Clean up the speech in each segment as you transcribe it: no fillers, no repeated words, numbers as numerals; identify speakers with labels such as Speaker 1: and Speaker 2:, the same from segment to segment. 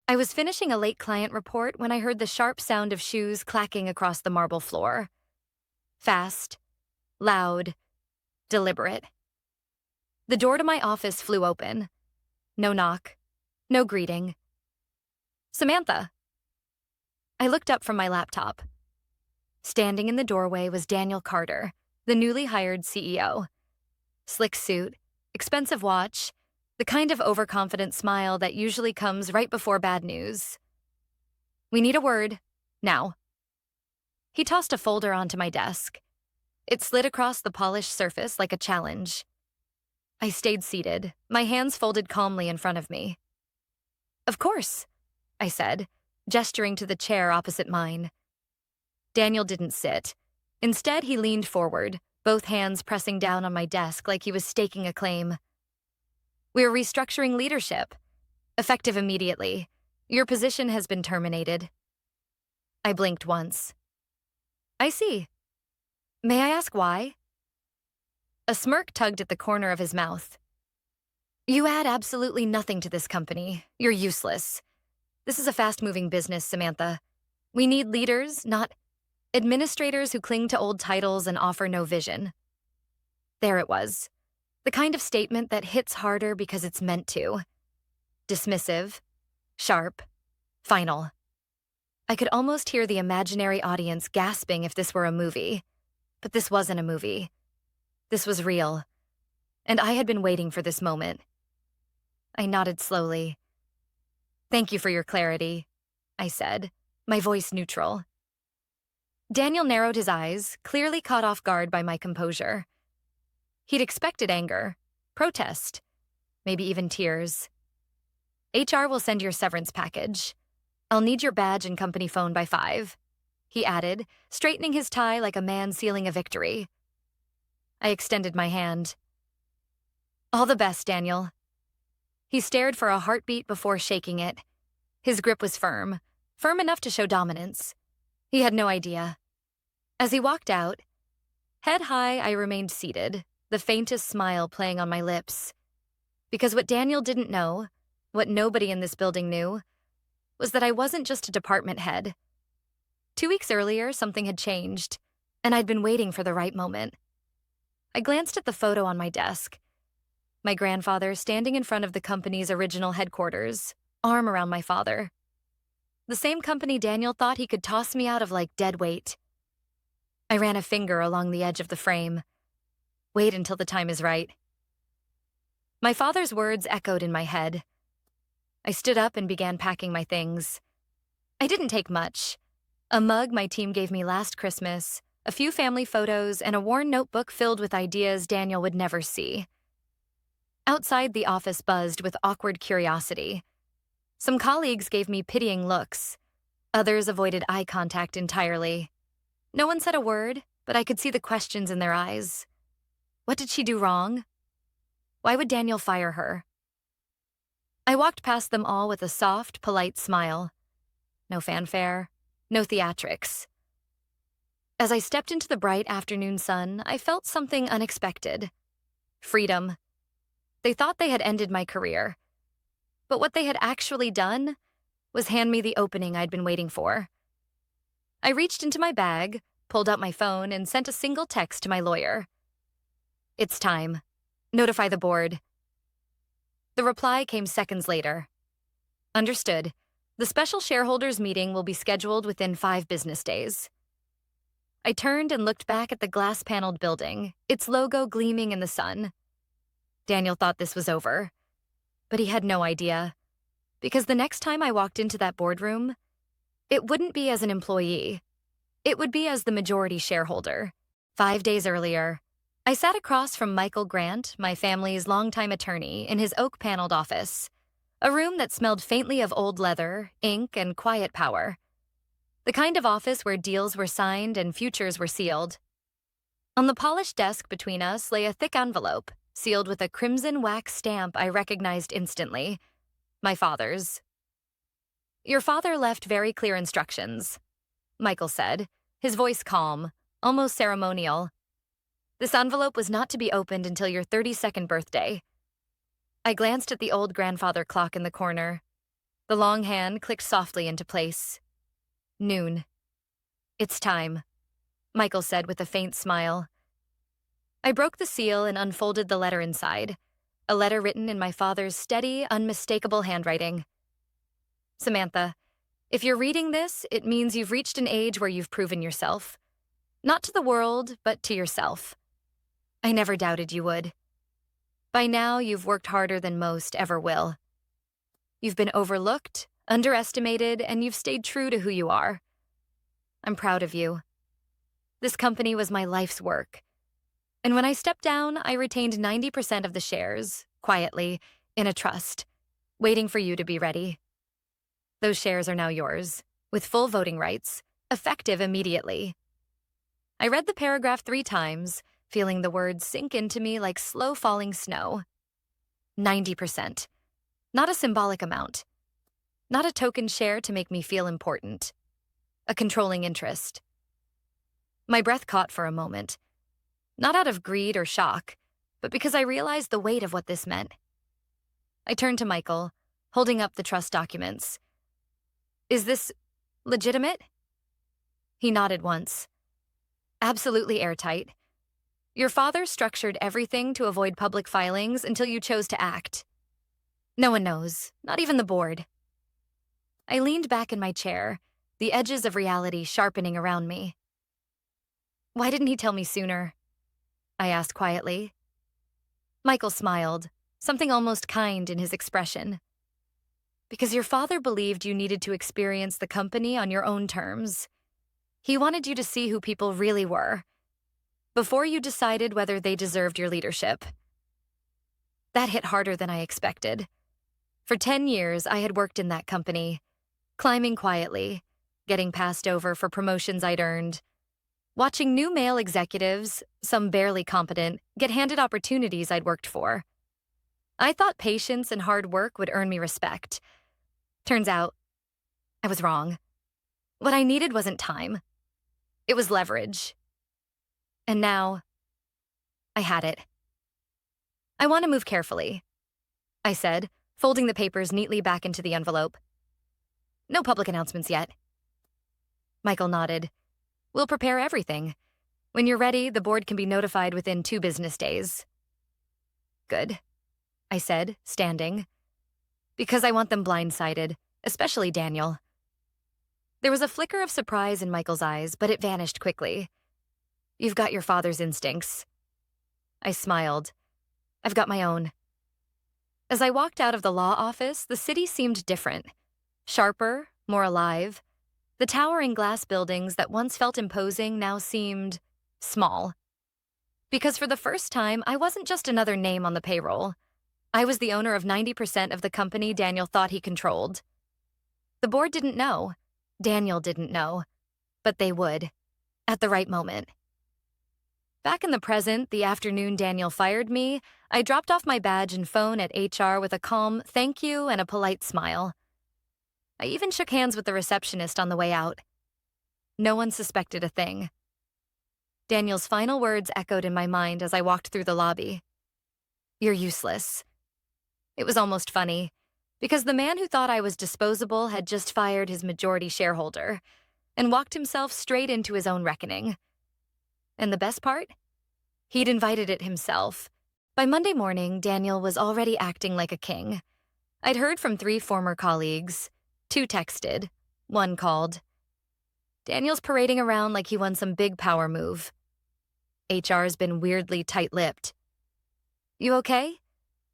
Speaker 1: I was finishing a late client report when I heard the sharp sound of shoes clacking across the marble floor. Fast, loud, deliberate. The door to my office flew open. No knock, no greeting. Samantha. I looked up from my laptop. Standing in the doorway was Daniel Carter, the newly hired CEO. Slick suit, expensive watch, the kind of overconfident smile that usually comes right before bad news. We need a word, now. He tossed a folder onto my desk. It slid across the polished surface like a challenge. I stayed seated, my hands folded calmly in front of me. Of course, I said, gesturing to the chair opposite mine. Daniel didn't sit. Instead, he leaned forward, both hands pressing down on my desk like he was staking a claim. We're restructuring leadership. Effective immediately. Your position has been terminated. I blinked once. I see. May I ask why? A smirk tugged at the corner of his mouth. You add absolutely nothing to this company. You're useless. This is a fast-moving business, Samantha. We need leaders, not administrators who cling to old titles and offer no vision. There it was. The kind of statement that hits harder because it's meant to. Dismissive, sharp, final. I could almost hear the imaginary audience gasping if this were a movie. But this wasn't a movie. This was real. And I had been waiting for this moment. I nodded slowly. Thank you for your clarity, I said, my voice neutral. Daniel narrowed his eyes, clearly caught off guard by my composure. He'd expected anger, protest, maybe even tears. HR will send your severance package. I'll need your badge and company phone by 5, he added, straightening his tie like a man sealing a victory. I extended my hand. All the best, Daniel. He stared for a heartbeat before shaking it. His grip was firm, firm enough to show dominance. He had no idea. As he walked out, head high, I remained seated, the faintest smile playing on my lips. Because what Daniel didn't know, what nobody in this building knew, was that I wasn't just a department head. 2 weeks earlier, something had changed, and I'd been waiting for the right moment. I glanced at the photo on my desk. My grandfather standing in front of the company's original headquarters, arm around my father. The same company Daniel thought he could toss me out of like dead weight. I ran a finger along the edge of the frame. Wait until the time is right. My father's words echoed in my head. I stood up and began packing my things. I didn't take much. A mug my team gave me last Christmas, a few family photos, and a worn notebook filled with ideas Daniel would never see. Outside, the office buzzed with awkward curiosity. Some colleagues gave me pitying looks. Others avoided eye contact entirely. No one said a word, but I could see the questions in their eyes. What did she do wrong? Why would Daniel fire her? I walked past them all with a soft, polite smile. No fanfare, no theatrics. As I stepped into the bright afternoon sun, I felt something unexpected. Freedom. They thought they had ended my career. But what they had actually done was hand me the opening I'd been waiting for. I reached into my bag, pulled out my phone, and sent a single text to my lawyer. It's time. Notify the board. The reply came seconds later. Understood. The special shareholders meeting will be scheduled within 5 business days. I turned and looked back at the glass-paneled building, its logo gleaming in the sun. Daniel thought this was over. But he had no idea. Because the next time I walked into that boardroom, it wouldn't be as an employee. It would be as the majority shareholder. 5 days earlier, I sat across from Michael Grant, my family's longtime attorney, in his oak-paneled office, a room that smelled faintly of old leather, ink, and quiet power. The kind of office where deals were signed and futures were sealed. On the polished desk between us lay a thick envelope, sealed with a crimson wax stamp I recognized instantly. My father's. Your father left very clear instructions, Michael said, his voice calm, almost ceremonial. This envelope was not to be opened until your 32nd birthday. I glanced at the old grandfather clock in the corner. The long hand clicked softly into place. Noon. It's time, Michael said with a faint smile. I broke the seal and unfolded the letter inside, a letter written in my father's steady, unmistakable handwriting. Samantha, if you're reading this, it means you've reached an age where you've proven yourself. Not to the world, but to yourself. I never doubted you would. By now, you've worked harder than most ever will. You've been overlooked, underestimated, and you've stayed true to who you are. I'm proud of you. This company was my life's work. And when I stepped down, I retained 90% of the shares, quietly, in a trust, waiting for you to be ready. Those shares are now yours, with full voting rights, effective immediately. I read the paragraph 3 times, feeling the words sink into me like slow falling snow. 90%. Not a symbolic amount. Not a token share to make me feel important. A controlling interest. My breath caught for a moment. Not out of greed or shock, but because I realized the weight of what this meant. I turned to Michael, holding up the trust documents. Is this legitimate? He nodded once. Absolutely airtight. Your father structured everything to avoid public filings until you chose to act. No one knows, not even the board. I leaned back in my chair, the edges of reality sharpening around me. Why didn't he tell me sooner? I asked quietly. Michael smiled, something almost kind in his expression. Because your father believed you needed to experience the company on your own terms. He wanted you to see who people really were, before you decided whether they deserved your leadership. That hit harder than I expected. For 10 years, I had worked in that company, climbing quietly, getting passed over for promotions I'd earned, watching new male executives, some barely competent, get handed opportunities I'd worked for. I thought patience and hard work would earn me respect. Turns out, I was wrong. What I needed wasn't time. It was leverage. And now, I had it. I want to move carefully, I said, folding the papers neatly back into the envelope. No public announcements yet. Michael nodded. We'll prepare everything. When you're ready, the board can be notified within 2 business days. Good, I said, standing. Because I want them blindsided, especially Daniel. There was a flicker of surprise in Michael's eyes, but it vanished quickly. You've got your father's instincts. I smiled. I've got my own. As I walked out of the law office, the city seemed different. Sharper, more alive. The towering glass buildings that once felt imposing now seemed small. Because for the first time, I wasn't just another name on the payroll. I was the owner of 90% of the company Daniel thought he controlled. The board didn't know. Daniel didn't know. But they would. At the right moment. Back in the present, the afternoon Daniel fired me, I dropped off my badge and phone at HR with a calm thank you and a polite smile. I even shook hands with the receptionist on the way out. No one suspected a thing. Daniel's final words echoed in my mind as I walked through the lobby. You're useless. It was almost funny, because the man who thought I was disposable had just fired his majority shareholder and walked himself straight into his own reckoning. And the best part? He'd invited it himself. By Monday morning, Daniel was already acting like a king. I'd heard from 3 former colleagues. 2 texted. 1 called. Daniel's parading around like he won some big power move. HR's been weirdly tight-lipped. You okay?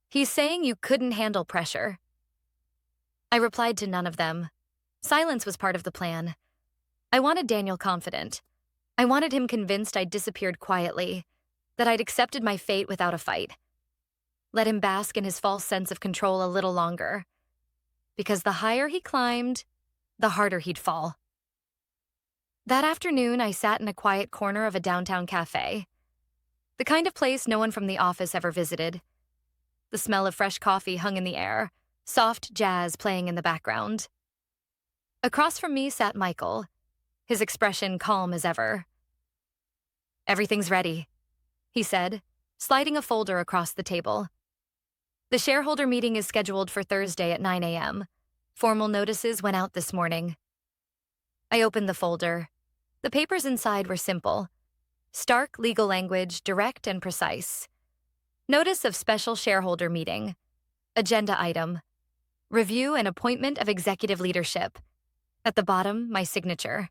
Speaker 1: He's saying you couldn't handle pressure. I replied to none of them. Silence was part of the plan. I wanted Daniel confident. I wanted him convinced I'd disappeared quietly, that I'd accepted my fate without a fight. Let him bask in his false sense of control a little longer. Because the higher he climbed, the harder he'd fall. That afternoon, I sat in a quiet corner of a downtown cafe. The kind of place no one from the office ever visited. The smell of fresh coffee hung in the air, soft jazz playing in the background. Across from me sat Michael, his expression calm as ever. Everything's ready, he said, sliding a folder across the table. The shareholder meeting is scheduled for Thursday at 9 a.m. Formal notices went out this morning. I opened the folder. The papers inside were simple. Stark legal language, direct and precise. Notice of special shareholder meeting. Agenda item. Review and appointment of executive leadership. At the bottom, my signature.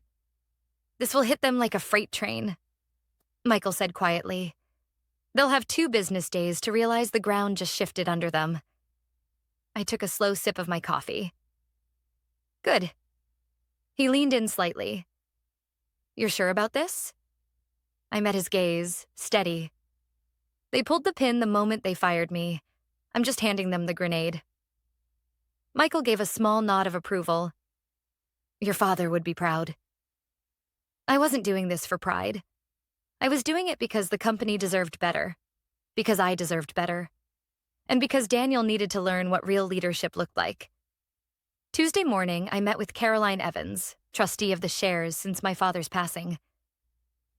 Speaker 1: This will hit them like a freight train, Michael said quietly. They'll have 2 business days to realize the ground just shifted under them. I took a slow sip of my coffee. Good. He leaned in slightly. You're sure about this? I met his gaze, steady. They pulled the pin the moment they fired me. I'm just handing them the grenade. Michael gave a small nod of approval. Your father would be proud. I wasn't doing this for pride. I was doing it because the company deserved better, because I deserved better, and because Daniel needed to learn what real leadership looked like. Tuesday morning, I met with Caroline Evans, trustee of the shares since my father's passing.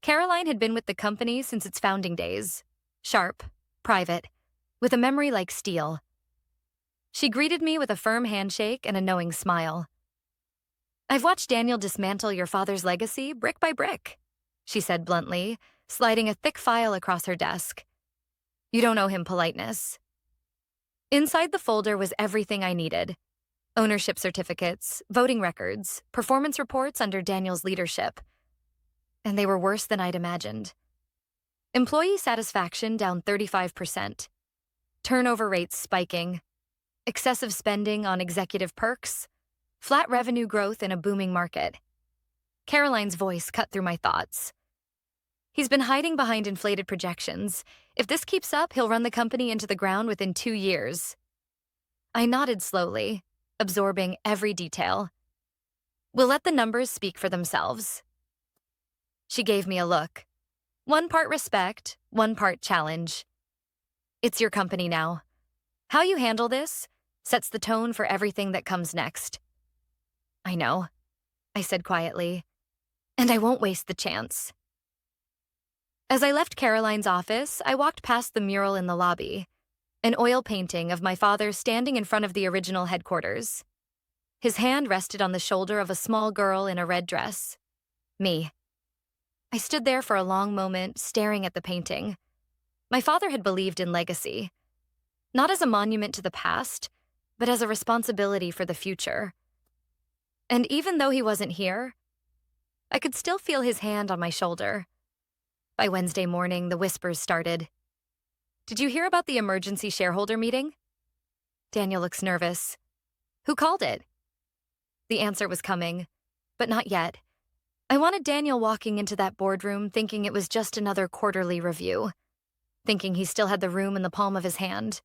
Speaker 1: Caroline had been with the company since its founding days, sharp, private, with a memory like steel. She greeted me with a firm handshake and a knowing smile. I've watched Daniel dismantle your father's legacy brick by brick, she said bluntly, sliding a thick file across her desk. You don't owe him politeness. Inside the folder was everything I needed. Ownership certificates, voting records, performance reports under Daniel's leadership. And they were worse than I'd imagined. Employee satisfaction down 35%. Turnover rates spiking. Excessive spending on executive perks. Flat revenue growth in a booming market. Caroline's voice cut through my thoughts. He's been hiding behind inflated projections. If this keeps up, he'll run the company into the ground within 2 years. I nodded slowly, absorbing every detail. We'll let the numbers speak for themselves. She gave me a look. 1 part respect, 1 part challenge. It's your company now. How you handle this sets the tone for everything that comes next. I know, I said quietly, and I won't waste the chance. As I left Caroline's office, I walked past the mural in the lobby, an oil painting of my father standing in front of the original headquarters. His hand rested on the shoulder of a small girl in a red dress. Me. I stood there for a long moment, staring at the painting. My father had believed in legacy, not as a monument to the past, but as a responsibility for the future. And even though he wasn't here, I could still feel his hand on my shoulder. By Wednesday morning, the whispers started. Did you hear about the emergency shareholder meeting? Daniel looks nervous. Who called it? The answer was coming, but not yet. I wanted Daniel walking into that boardroom thinking it was just another quarterly review, thinking he still had the room in the palm of his hand.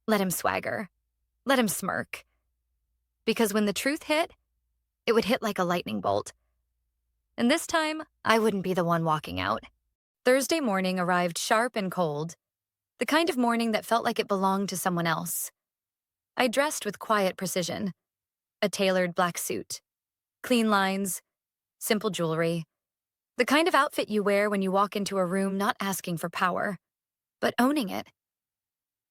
Speaker 1: Let him swagger. Let him smirk. Because when the truth hit, it would hit like a lightning bolt. And this time, I wouldn't be the one walking out. Thursday morning arrived sharp and cold, the kind of morning that felt like it belonged to someone else. I dressed with quiet precision. A tailored black suit. Clean lines. Simple jewelry. The kind of outfit you wear when you walk into a room not asking for power, but owning it.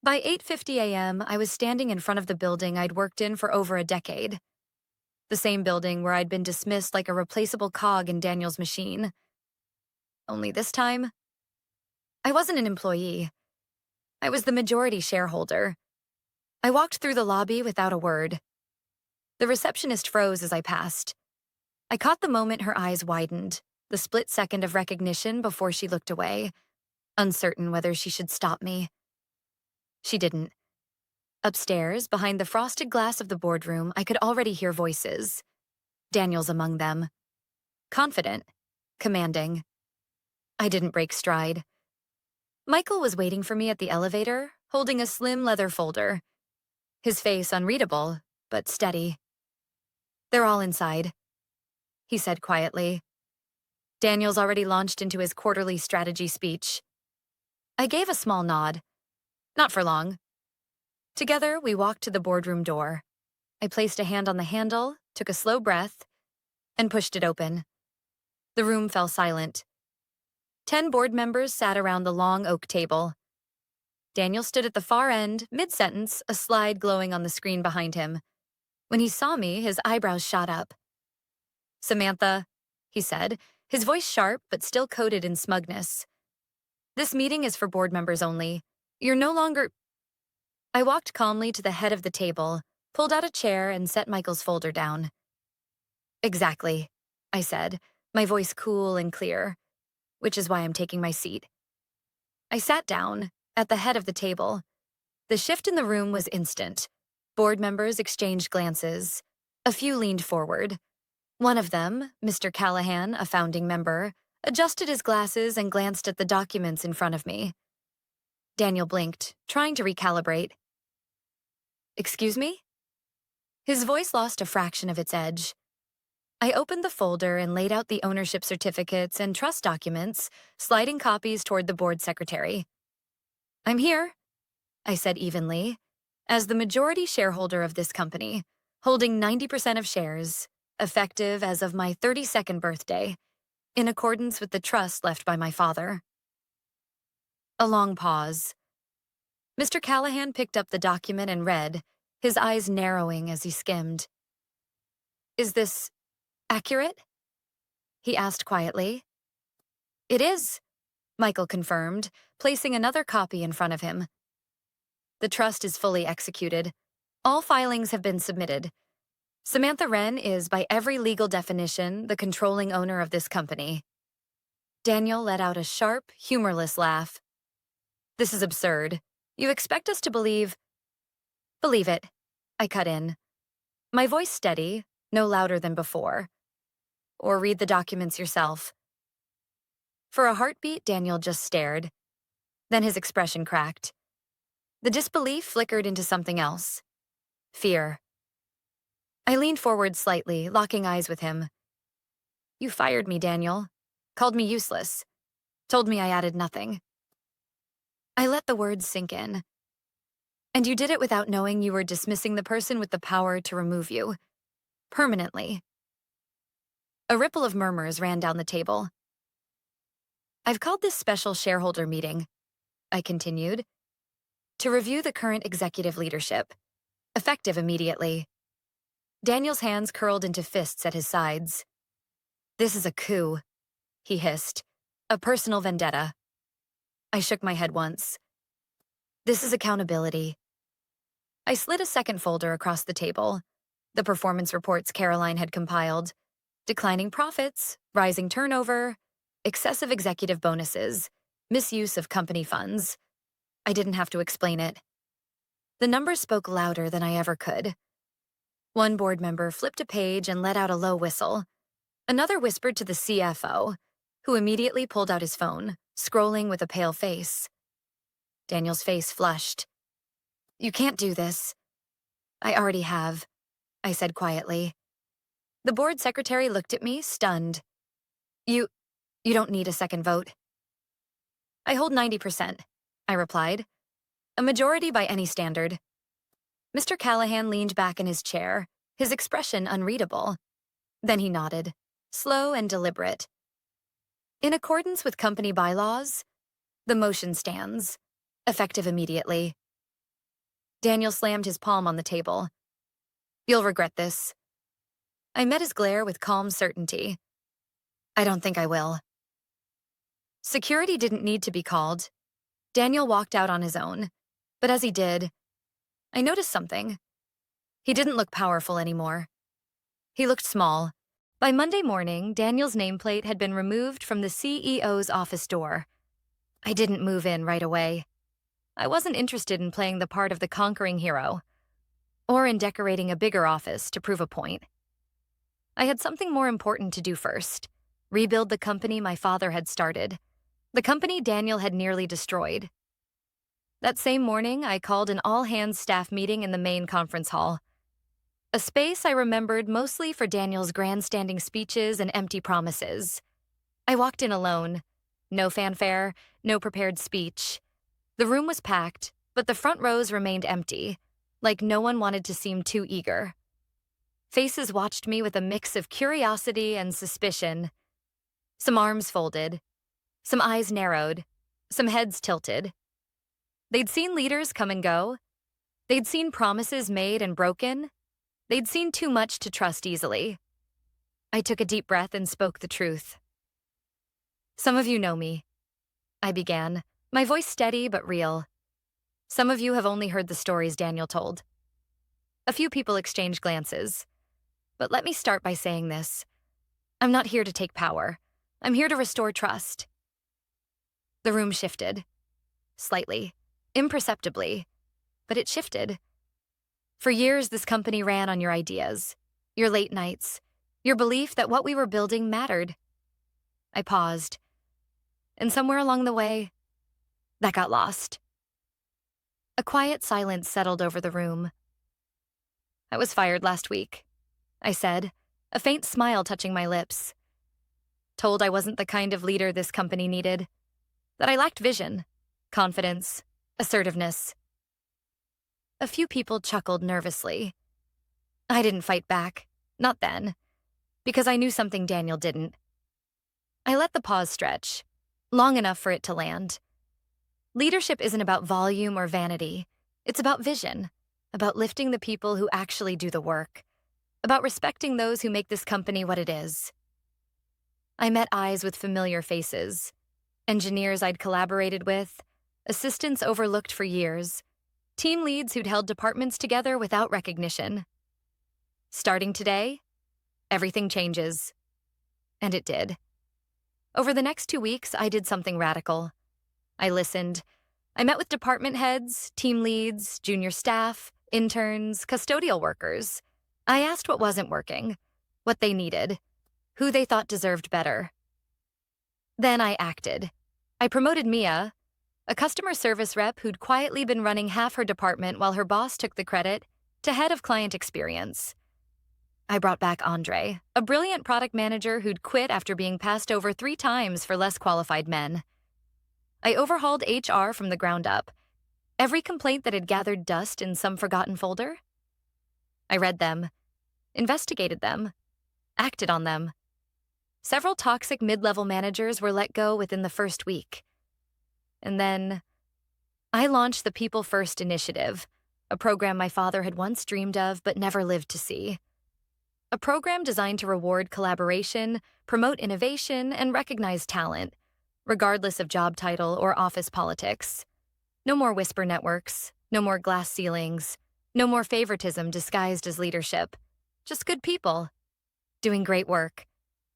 Speaker 1: By 8:50 a.m., I was standing in front of the building I'd worked in for over a decade. The same building where I'd been dismissed like a replaceable cog in Daniel's machine. Only this time, I wasn't an employee. I was the majority shareholder. I walked through the lobby without a word. The receptionist froze as I passed. I caught the moment her eyes widened, the split second of recognition before she looked away, uncertain whether she should stop me. She didn't. Upstairs, behind the frosted glass of the boardroom, I could already hear voices. Daniel's among them. Confident. Commanding. I didn't break stride. Michael was waiting for me at the elevator, holding a slim leather folder. His face unreadable, but steady. They're all inside, he said quietly. Daniel's already launched into his quarterly strategy speech. I gave a small nod. Not for long. Together, we walked to the boardroom door. I placed a hand on the handle, took a slow breath, and pushed it open. The room fell silent. 10 board members sat around the long oak table. Daniel stood at the far end, mid-sentence, a slide glowing on the screen behind him. When he saw me, his eyebrows shot up. "Samantha," he said, his voice sharp but still coated in smugness. "This meeting is for board members only. You're no longer—" I walked calmly to the head of the table, pulled out a chair, and set Michael's folder down. "Exactly," I said, my voice cool and clear, which is why I'm taking my seat. I sat down, at the head of the table. The shift in the room was instant. Board members exchanged glances. A few leaned forward. One of them, Mr. Callahan, a founding member, adjusted his glasses and glanced at the documents in front of me. Daniel blinked, trying to recalibrate. "Excuse me?" His voice lost a fraction of its edge. I opened the folder and laid out the ownership certificates and trust documents, sliding copies toward the board secretary. "I'm here," I said evenly, "as the majority shareholder of this company, holding 90% of shares, effective as of my 32nd birthday, in accordance with the trust left by my father." A long pause. Mr. Callahan picked up the document and read, his eyes narrowing as he skimmed. "Is this accurate?" he asked quietly. "It is," Michael confirmed, placing another copy in front of him. "The trust is fully executed. All filings have been submitted. Samantha Wren is, by every legal definition, the controlling owner of this company." Daniel let out a sharp, humorless laugh. "This is absurd. You expect us to believe—" "Believe it," I cut in, my voice steady, no louder than before. "Or read the documents yourself." For a heartbeat, Daniel just stared. Then his expression cracked. The disbelief flickered into something else. Fear. I leaned forward slightly, locking eyes with him. "You fired me, Daniel. Called me useless. Told me I added nothing." I let the words sink in. "And you did it without knowing you were dismissing the person with the power to remove you. Permanently." A ripple of murmurs ran down the table. "I've called this special shareholder meeting," I continued, "to review the current executive leadership, effective immediately." Daniel's hands curled into fists at his sides. "This is a coup," he hissed. "A personal vendetta." I shook my head once. "This is accountability." I slid a second folder across the table, the performance reports Caroline had compiled. Declining profits, rising turnover, excessive executive bonuses, misuse of company funds. I didn't have to explain it. The numbers spoke louder than I ever could. One board member flipped a page and let out a low whistle. Another whispered to the CFO, who immediately pulled out his phone, scrolling with a pale face. Daniel's face flushed. "You can't do this." "I already have," I said quietly. The board secretary looked at me, stunned. You don't need a second vote." "I hold 90%, I replied. "A majority by any standard." Mr. Callahan leaned back in his chair, his expression unreadable. Then he nodded, slow and deliberate. "In accordance with company bylaws, the motion stands, effective immediately." Daniel slammed his palm on the table. "You'll regret this." I met his glare with calm certainty. "I don't think I will." Security didn't need to be called. Daniel walked out on his own, but as he did, I noticed something. He didn't look powerful anymore. He looked small. By Monday morning, Daniel's nameplate had been removed from the CEO's office door. I didn't move in right away. I wasn't interested in playing the part of the conquering hero, or in decorating a bigger office to prove a point. I had something more important to do first: rebuild the company my father had started, the company Daniel had nearly destroyed. That same morning, I called an all-hands staff meeting in the main conference hall, a space I remembered mostly for Daniel's grandstanding speeches and empty promises. I walked in alone. No fanfare, no prepared speech. The room was packed, but the front rows remained empty, like no one wanted to seem too eager. Faces watched me with a mix of curiosity and suspicion. Some arms folded, some eyes narrowed, some heads tilted. They'd seen leaders come and go. They'd seen promises made and broken. They'd seen too much to trust easily. I took a deep breath and spoke the truth. Some of you know me, I began, my voice steady but real. Some of you have only heard the stories Daniel told. A few people exchanged glances. But let me start by saying this. I'm not here to take power. I'm here to restore trust. The room shifted. Slightly. Imperceptibly. But it shifted. For years, this company ran on your ideas, your late nights, your belief that what we were building mattered. I paused. And somewhere along the way, that got lost. A quiet silence settled over the room. I was fired last week, I said, a faint smile touching my lips. Told I wasn't the kind of leader this company needed. That I lacked vision, confidence, assertiveness. A few people chuckled nervously. I didn't fight back, not then, because I knew something Daniel didn't. I let the pause stretch, long enough for it to land. Leadership isn't about volume or vanity. It's about vision, about lifting the people who actually do the work, about respecting those who make this company what it is. I met eyes with familiar faces, engineers I'd collaborated with, assistants overlooked for years, team leads who'd held departments together without recognition. Starting today, everything changes. And it did. Over the next 2 weeks, I did something radical. I listened. I met with department heads, team leads, junior staff, interns, custodial workers. I asked what wasn't working, what they needed, who they thought deserved better. Then I acted. I promoted Mia, a customer service rep who'd quietly been running half her department while her boss took the credit, to head of client experience. I brought back Andre, a brilliant product manager who'd quit after being passed over 3 times for less qualified men. I overhauled HR from the ground up. Every complaint that had gathered dust in some forgotten folder. I read them, investigated them, acted on them. Several toxic mid-level managers were let go within the first week. And then I launched the People First Initiative, a program my father had once dreamed of but never lived to see. A program designed to reward collaboration, promote innovation, and recognize talent, regardless of job title or office politics. No more whisper networks, no more glass ceilings, no more favoritism disguised as leadership. Just good people, doing great work,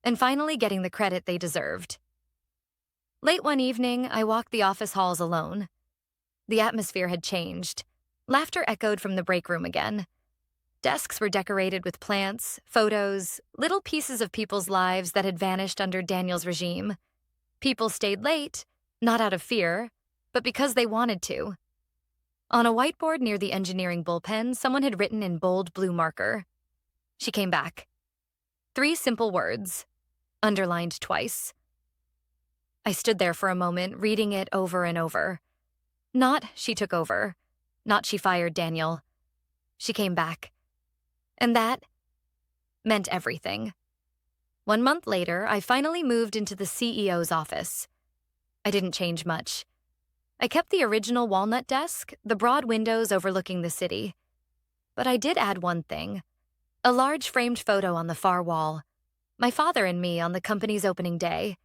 Speaker 1: and finally getting the credit they deserved. Late one evening, I walked the office halls alone. The atmosphere had changed. Laughter echoed from the break room again. Desks were decorated with plants, photos, little pieces of people's lives that had vanished under Daniel's regime. People stayed late, not out of fear, but because they wanted to. On a whiteboard near the engineering bullpen, someone had written in bold blue marker. She came back. 3 simple words, underlined twice. I stood there for a moment, reading it over and over. Not she took over, not she fired Daniel. She came back. And that meant everything. 1 month later, I finally moved into the CEO's office. I didn't change much. I kept the original walnut desk, the broad windows overlooking the city. But I did add one thing, a large framed photo on the far wall, my father and me on the company's opening day.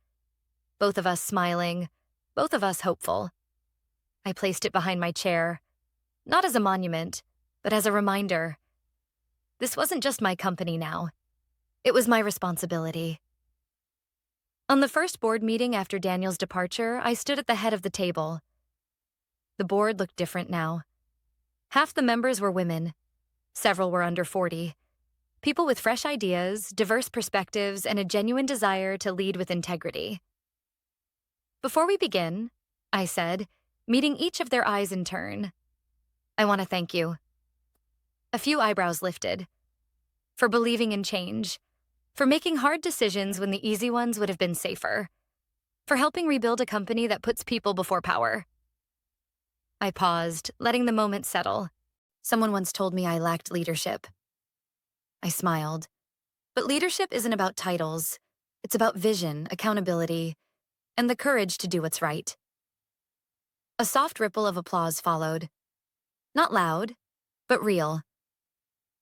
Speaker 1: Both of us smiling, both of us hopeful. I placed it behind my chair, not as a monument, but as a reminder. This wasn't just my company now. It was my responsibility. On the first board meeting after Daniel's departure, I stood at the head of the table. The board looked different now. Half the members were women. Several were under 40. People with fresh ideas, diverse perspectives, and a genuine desire to lead with integrity. Before we begin, I said, meeting each of their eyes in turn, I want to thank you. A few eyebrows lifted. For believing in change. For making hard decisions when the easy ones would have been safer. For helping rebuild a company that puts people before power. I paused, letting the moment settle. Someone once told me I lacked leadership. I smiled. But leadership isn't about titles. It's about vision, accountability, and the courage to do what's right. A soft ripple of applause followed. Not loud, but real.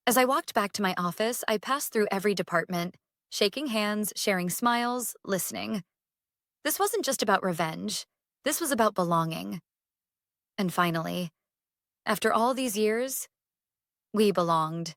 Speaker 1: As I walked back to my office, I passed through every department, shaking hands, sharing smiles, listening. This wasn't just about revenge. This was about belonging. And finally, after all these years, we belonged.